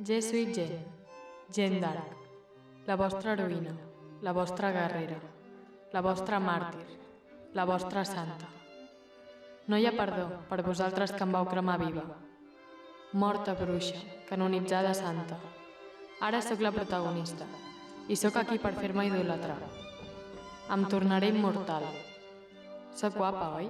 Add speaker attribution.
Speaker 1: Jesuit Gent, gent d'Arc, la vostra heroïna, la vostra guerrera, la vostra màrtir, la vostra santa. No hi ha perdó per vosaltres que em vau cremar viva. Morta bruixa, canonitzada santa. Ara sóc la protagonista, i sóc aquí per fer-me idolatrar. Em tornaré immortal. Sóc guapa, oi?